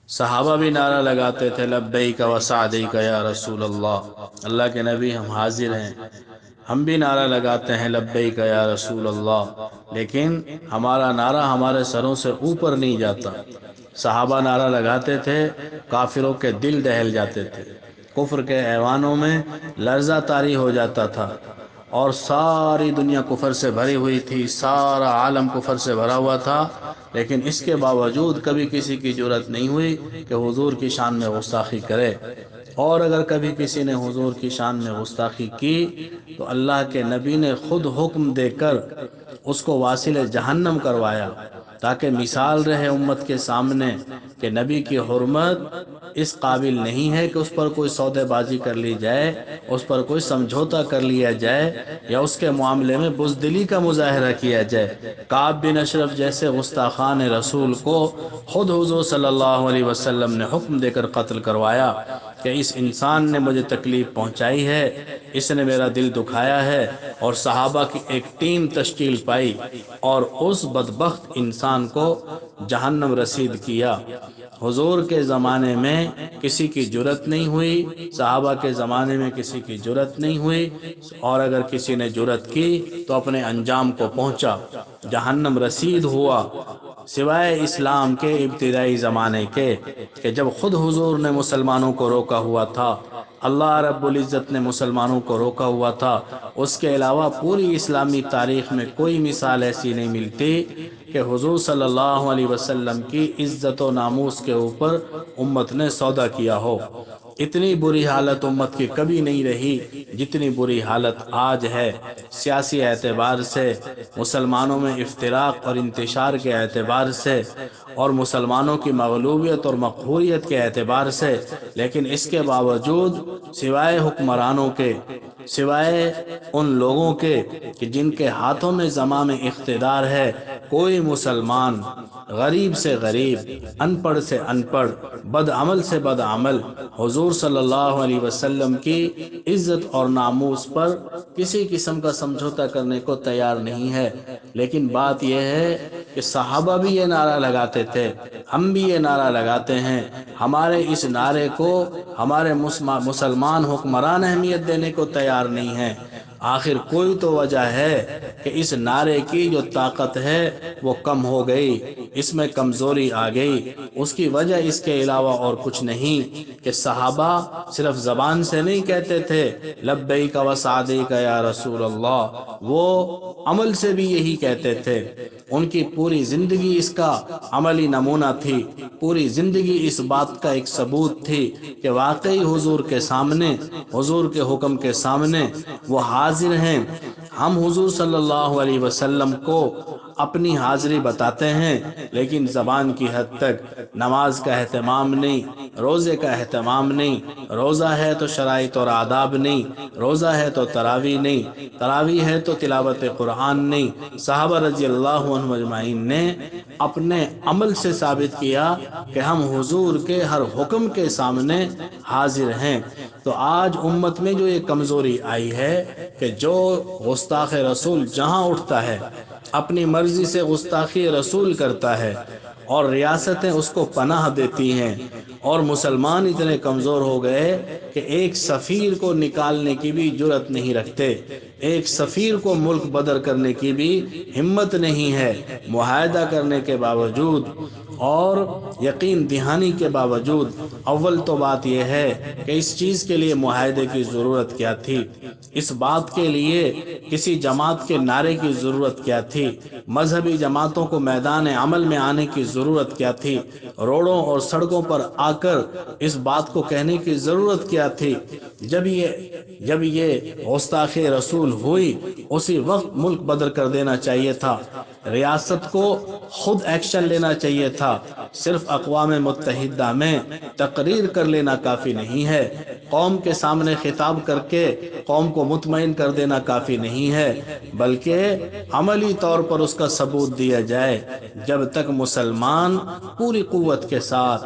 صحابہ بھی نعرہ لگاتے تھے لبیک و سعدیک یا رسول اللہ، اللہ کے نبی ہم حاضر ہیں۔ ہم بھی نعرہ لگاتے ہیں لبیک یا رسول اللہ، لیکن ہمارا نعرہ ہمارے سروں سے اوپر نہیں جاتا۔ صحابہ نعرہ لگاتے تھے، کافروں کے دل دہل جاتے تھے، کفر کے ایوانوں میں لرزہ طاری ہو جاتا تھا، اور ساری دنیا کفر سے بھری ہوئی تھی، سارا عالم کفر سے بھرا ہوا تھا، لیکن اس کے باوجود کبھی کسی کی جرأت نہیں ہوئی کہ حضور کی شان میں گستاخی کرے۔ اور اگر کبھی کسی نے حضور کی شان میں گستاخی کی تو اللہ کے نبی نے خود حکم دے کر اس کو واصل جہنم کروایا، تاکہ مثال رہے امت کے سامنے کہ نبی کی حرمت اس قابل نہیں ہے کہ اس پر کوئی سودے بازی کر لی جائے، اس پر کوئی سمجھوتا کر لیا جائے، یا اس کے معاملے میں بزدلی کا مظاہرہ کیا جائے۔ کعب بن اشرف جیسے گستاخان رسول کو خود حضور صلی اللہ علیہ وسلم نے حکم دے کر قتل کروایا کہ اس انسان نے مجھے تکلیف پہنچائی ہے، اس نے میرا دل دکھایا ہے، اور صحابہ کی ایک ٹیم تشکیل پائی اور اس بدبخت انسان کو جہنم رسید کیا۔ حضور کے زمانے میں کسی کی جرأت نہیں ہوئی، صحابہ کے زمانے میں کسی کی جرأت نہیں ہوئی، اور اگر کسی نے جرأت کی تو اپنے انجام کو پہنچا، جہنم رسید ہوا، سوائے اسلام کے ابتدائی زمانے کے کہ جب خود حضور نے مسلمانوں کو روکا ہوا تھا، اللہ رب العزت نے مسلمانوں کو روکا ہوا تھا۔ اس کے علاوہ پوری اسلامی تاریخ میں کوئی مثال ایسی نہیں ملتی کہ حضور صلی اللہ علیہ وسلم کی عزت و ناموس کے اوپر امت نے سودا کیا ہو۔ اتنی بری حالت امت کی کبھی نہیں رہی جتنی بری حالت آج ہے، سیاسی اعتبار سے، مسلمانوں میں افتراق اور انتشار کے اعتبار سے، اور مسلمانوں کی مغلوبیت اور مقہوریت کے اعتبار سے۔ لیکن اس کے باوجود سوائے حکمرانوں کے، سوائے ان لوگوں کے کہ جن کے ہاتھوں میں زمام اقتدار ہے، کوئی مسلمان غریب سے غریب، ان پڑھ سے ان پڑھ، بد عمل سے بد عمل حضور صلی اللہ علیہ وسلم کی عزت اور ناموس پر کسی قسم کا سمجھوتا کرنے کو تیار نہیں ہے۔ لیکن بات یہ ہے کہ صحابہ بھی یہ نعرہ لگاتے تھے، ہم بھی یہ نعرہ لگاتے ہیں، ہمارے اس نعرے کو ہمارے مسلمان حکمران اہمیت دینے کو تیار نہیں ہیں۔ آخر کوئی تو وجہ ہے کہ اس نعرے کی جو طاقت ہے وہ کم ہو گئی، اس میں کمزوری آ گئی۔ اس کی وجہ اس کے علاوہ اور کچھ نہیں کہ صحابہ صرف زبان سے نہیں کہتے تھے لبیک و سعدیک یا رسول اللہ، وہ عمل سے بھی یہی کہتے تھے۔ ان کی پوری زندگی اس کا عملی نمونہ تھی، پوری زندگی اس بات کا ایک ثبوت تھی کہ واقعی حضور کے سامنے، حضور کے حکم کے سامنے وہ حاضر ہیں۔ ہم حضور صلی اللہ علیہ وسلم کو اپنی حاضری بتاتے ہیں، لیکن زبان کی حد تک نماز کا اہتمام نہیں، روزے کا اہتمام نہیں، روزہ ہے تو شرائط اور آداب نہیں، روزہ ہے تو تراویح نہیں، تراویح ہے تو تلاوت قرآن نہیں۔ صحابہ رضی اللہ عنہم اجمعین نے اپنے عمل سے ثابت کیا کہ ہم حضور کے ہر حکم کے سامنے حاضر ہیں۔ تو آج امت میں جو یہ کمزوری آئی ہے کہ جو گستاخ رسول جہاں اٹھتا ہے اپنی مرضی سے گستاخی رسول کرتا ہے، اور ریاستیں اس کو پناہ دیتی ہیں، اور مسلمان اتنے کمزور ہو گئے کہ ایک سفیر کو نکالنے کی بھی جرأت نہیں رکھتے، ایک سفیر کو ملک بدر کرنے کی بھی ہمت نہیں ہے، معاہدہ کرنے کے باوجود اور یقین دہانی کے باوجود۔ اول تو بات یہ ہے کہ اس چیز کے لیے معاہدے کی ضرورت کیا تھی، اس بات کے لیے کسی جماعت کے نعرے کی ضرورت کیا تھی، مذہبی جماعتوں کو میدان عمل میں آنے کی ضرورت کیا تھی، روڈوں اور سڑکوں پر آ کر اس بات کو کہنے کی ضرورت کیا تھی۔ جب یہ گستاخی رسول ہوئی اسی وقت ملک بدر کر دینا چاہیے تھا، ریاست کو خود ایکشن لینا چاہیے تھا۔ صرف اقوام متحدہ میں تقریر کر لینا کافی نہیں ہے، قوم کے سامنے خطاب کر کے قوم کو مطمئن کر دینا کافی نہیں ہے، بلکہ عملی طور پر اس کا ثبوت دیا جائے۔ جب تک مسلمان پوری قوت کے ساتھ،